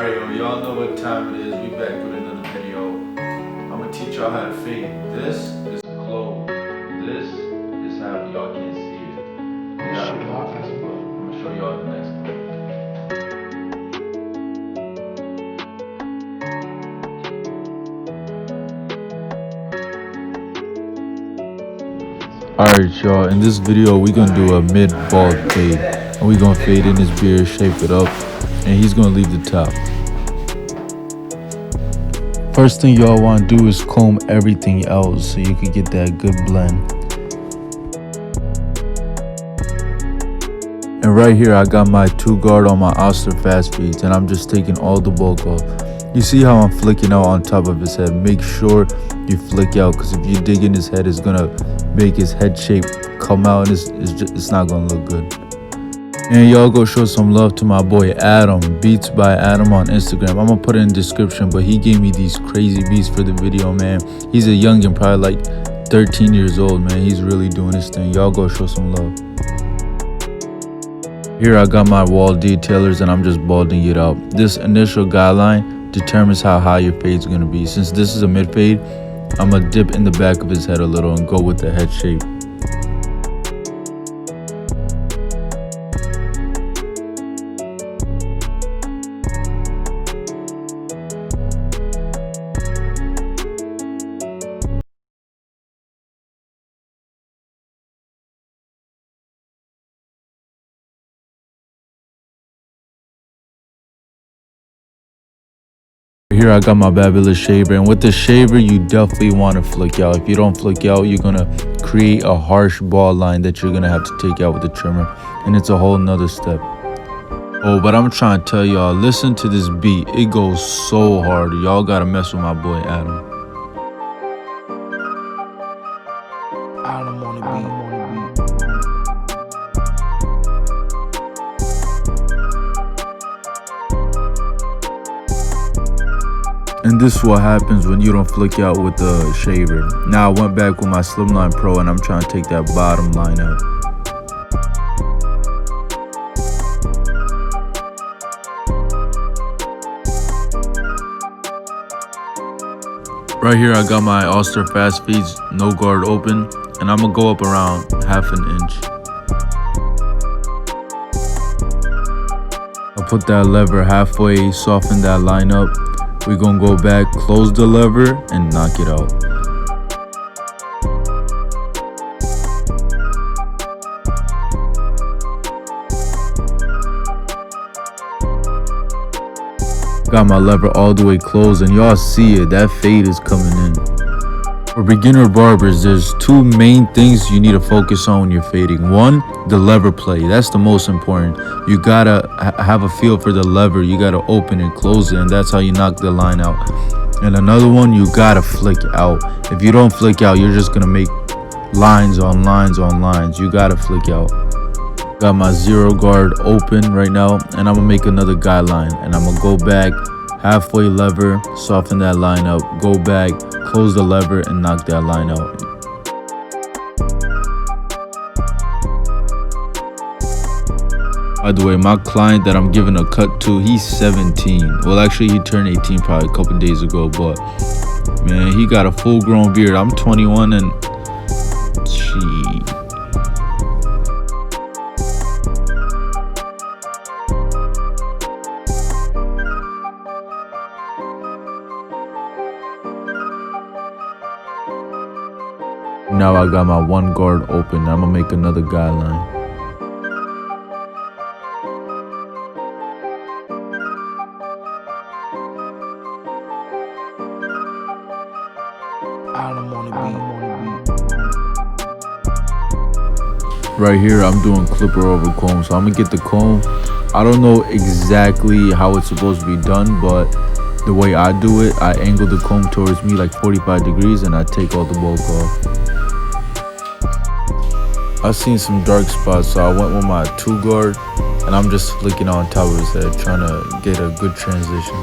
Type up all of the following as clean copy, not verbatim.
Alright, yo, y'all know what time it is. We back with another video. I'm gonna teach y'all how to fade. This is close. This is how y'all can't see it. Yeah, I'm gonna show y'all the next one. Alright, y'all, in this video we gonna do a mid-bald fade, and we gonna fade in his beard, shape it up, and he's gonna leave the top. First thing y'all want to do is comb everything out so you can get that good blend. And right here I got my 2 guard on my Oster fast feeds, and I'm just taking all the bulk off. You see how I'm flicking out on top of his head? Make sure you flick out, because if you dig in his head, it's gonna make his head shape come out, and it's not gonna look good. And y'all go show some love to my boy Adam, BeatsByAdam on Instagram. I'm gonna put it in the description, but he gave me these crazy beats for the video, man. He's a youngin', probably like 13 years old, man. He's really doing his thing. Y'all go show some love. Here I got my wall detailers, and I'm just balding it out. This initial guideline determines how high your fade's gonna be. Since this is a mid fade, I'm gonna dip in the back of his head a little and go with the head shape. Here I got my Babyless shaver, and with the shaver you definitely want to flick out. If you don't flick out, you're gonna create a harsh bald line that you're gonna have to take out with the trimmer, and it's a whole nother step. Oh, but I'm trying to tell y'all, listen to this beat. It goes so hard. Y'all gotta mess with my boy Adam. Adam on the beat. And this is what happens when you don't flick out with the shaver. Now I went back with my Slimline Pro, and I'm trying to take that bottom line out. Right here I got my Oster fast feeds, no guard open, and I'm gonna go up around 1/2 inch. I'll put that lever halfway, soften that line up. We're gonna go back, close the lever, and knock it out. Got my lever all the way closed, and y'all see it, that fade is coming in. For beginner barbers, there's 2 main things you need to focus on when you're fading. One, the lever play. That's the most important. You gotta have a feel for the lever. You gotta open and close it, and that's how you knock the line out. And another one, you gotta flick out. If you don't flick out, you're just gonna make lines on lines on lines. You gotta flick out. Got my 0 guard open right now, and I'm gonna make another guideline, and I'm gonna go back, halfway lever, soften that line up, go back, close the lever, and knock that line out. By the way, my client that I'm giving a cut to, he's 17. Well, actually, he turned 18 probably a couple days ago, but man, he got a full-grown beard. I'm 21, and now I got my 1 guard open. I'm gonna make another guideline. Adam on the beat. Right here I'm doing clipper over comb, so I'm gonna get the comb. I don't know exactly how it's supposed to be done, but the way I do it, I angle the comb towards me like 45 degrees, and I take all the bulk off. I've seen some dark spots, so I went with my 2 guard, and I'm just flicking on top of his head, trying to get a good transition.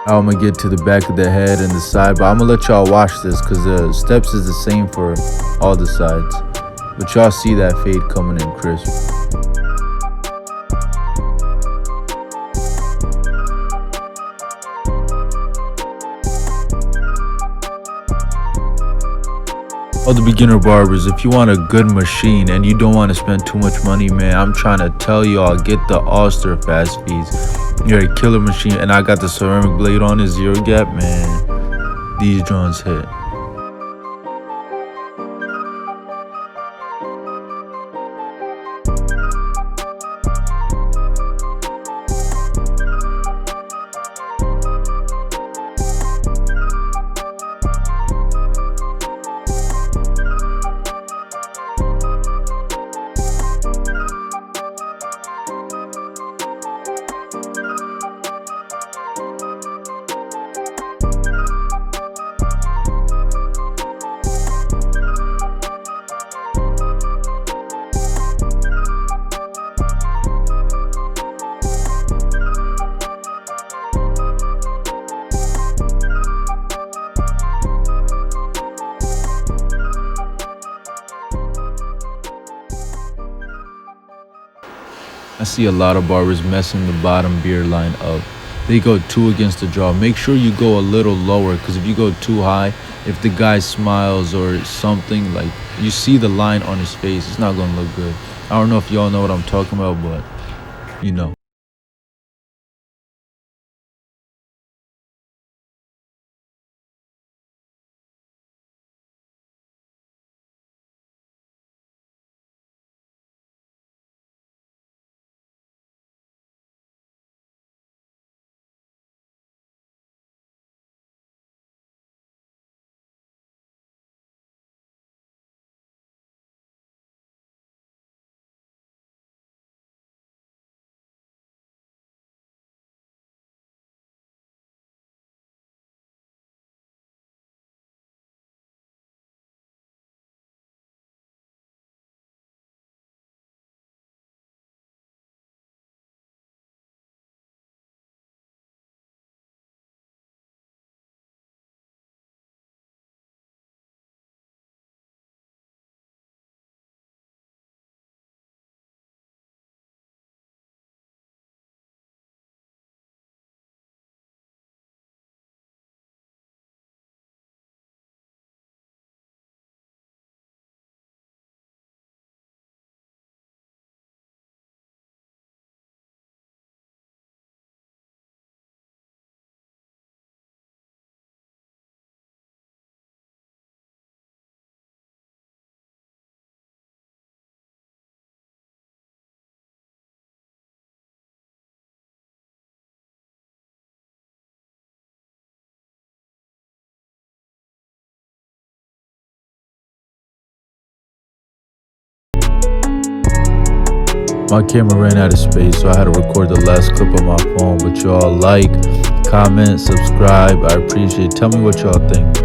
Now I'm gonna get to the back of the head and the side, but I'm gonna let y'all watch this because the steps is the same for all the sides. But y'all see that fade coming in crisp. All the beginner barbers, if you want a good machine and you don't want to spend too much money, man, I'm trying to tell y'all, get the Oster fast feeds. You're a killer machine, and I got the ceramic blade on it, zero gap, man. These drones hit. I see a lot of barbers messing the bottom beard line up. They go 2 against the jaw. Make sure you go a little lower, because if you go too high, if the guy smiles or something, like you see the line on his face, it's not going to look good. I don't know if y'all know what I'm talking about, but you know. My camera ran out of space, so I had to record the last clip on my phone. But y'all like, comment, subscribe. I appreciate it. Tell me what y'all think.